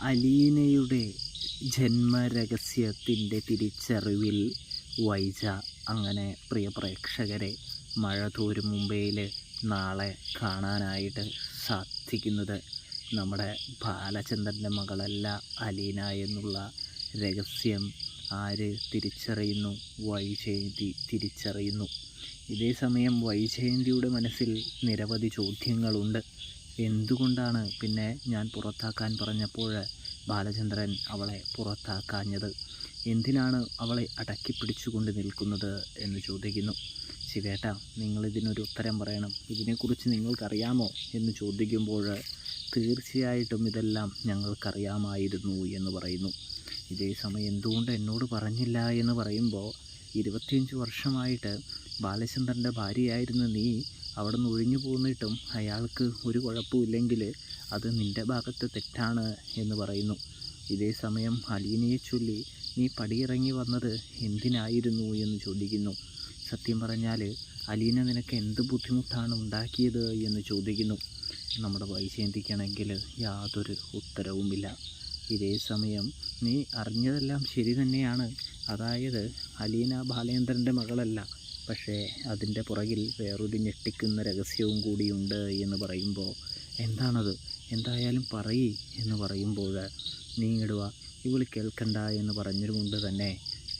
അലീനയുടെ ജന്മരഹസ്യത്തിൻ്റെ തിരിച്ചറിവിൽ വൈജ അങ്ങനെ പ്രിയ പ്രേക്ഷകരെ മഴ തോരും മുംബൈയിൽ നാളെ കാണാനായിട്ട് സാധിക്കുന്നത് നമ്മുടെ ബാലചന്ദ്രൻ്റെ മകളല്ല അലീന എന്നുള്ള രഹസ്യം ആര് തിരിച്ചറിയുന്നു? വൈജയന്തി തിരിച്ചറിയുന്നു. ഇതേ സമയം വൈജയന്തിയുടെ മനസ്സിൽ നിരവധി ചോദ്യങ്ങളുണ്ട്. എന്തുകൊണ്ടാണ് പിന്നെ ഞാൻ പുറത്താക്കാൻ പറഞ്ഞപ്പോൾ ബാലചന്ദ്രൻ അവളെ പുറത്താക്കാഞ്ഞത്? എന്തിനാണ് അവളെ അടക്കി പിടിച്ചുകൊണ്ട് നിൽക്കുന്നത് എന്ന് ചോദിക്കുന്നു. ശിവേട്ട, നിങ്ങളിതിനൊരു ഉത്തരം പറയണം, ഇതിനെക്കുറിച്ച് നിങ്ങൾക്കറിയാമോ എന്ന് ചോദിക്കുമ്പോൾ തീർച്ചയായിട്ടും ഇതെല്ലാം ഞങ്ങൾക്കറിയാമായിരുന്നു എന്ന് പറയുന്നു. ഇതേ സമയം എന്തുകൊണ്ട് എന്നോട് പറഞ്ഞില്ല എന്ന് പറയുമ്പോൾ 25 വർഷമായിട്ട് ബാലചന്ദ്രൻ്റെ ഭാര്യയായിരുന്ന നീ അവിടെ നിന്ന് ഒഴിഞ്ഞു പോന്നിട്ടും അയാൾക്ക് ഒരു കുഴപ്പമില്ലെങ്കിൽ അത് നിൻ്റെ ഭാഗത്ത് തെറ്റാണ് എന്ന് പറയുന്നു. ഇതേ സമയം അലീനയെ ചൊല്ലി നീ പടിയിറങ്ങി വന്നത് എന്തിനായിരുന്നു എന്ന് ചോദിക്കുന്നു. സത്യം പറഞ്ഞാൽ അലീന നിനക്ക് എന്ത് ബുദ്ധിമുട്ടാണ് ഉണ്ടാക്കിയത് എന്ന് ചോദിക്കുന്നു. നമ്മുടെ വൈജയന്തിക്കാണെങ്കിൽ യാതൊരു ഉത്തരവുമില്ല. ഇതേ സമയം നീ അറിഞ്ഞതെല്ലാം ശരി തന്നെയാണ്, അതായത് അലീന ബാലേന്ദ്രൻ്റെ മകളല്ല, പക്ഷേ അതിൻ്റെ പുറകിൽ വേറൊരു ഞെട്ടിക്കുന്ന രഹസ്യവും കൂടിയുണ്ട് എന്ന് പറയുമ്പോൾ എന്താണത്, എന്തായാലും പറയ് എന്ന് പറയുമ്പോൾ നീ ഇടുക ഇവൾ കേൾക്കണ്ട എന്ന് പറഞ്ഞതുകൊണ്ട് തന്നെ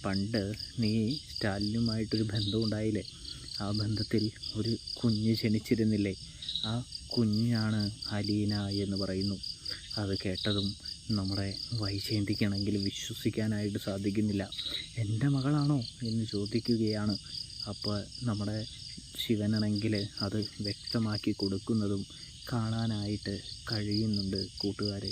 പണ്ട് നീ സ്റ്റാലിനുമായിട്ടൊരു ബന്ധമുണ്ടായില്ലേ, ആ ബന്ധത്തിൽ ഒരു കുഞ്ഞ് ജനിച്ചിരുന്നില്ലേ, ആ കുഞ്ഞാണ് അലീന എന്ന് പറയുന്നു. അത് കേട്ടതും നമ്മുടെ വൈജയന്തിക്കാണെങ്കിൽ വിശ്വസിക്കാനായിട്ട് സാധിക്കുന്നില്ല. എൻ്റെ മകളാണോ എന്ന് ചോദിക്കുകയാണ്. അപ്പോൾ നമ്മുടെ ശിവനാണെങ്കിൽ അത് വ്യക്തമാക്കി കൊടുക്കുന്നതും കാണാനായിട്ട് കഴിയുന്നുണ്ട് കൂട്ടുകാരെ.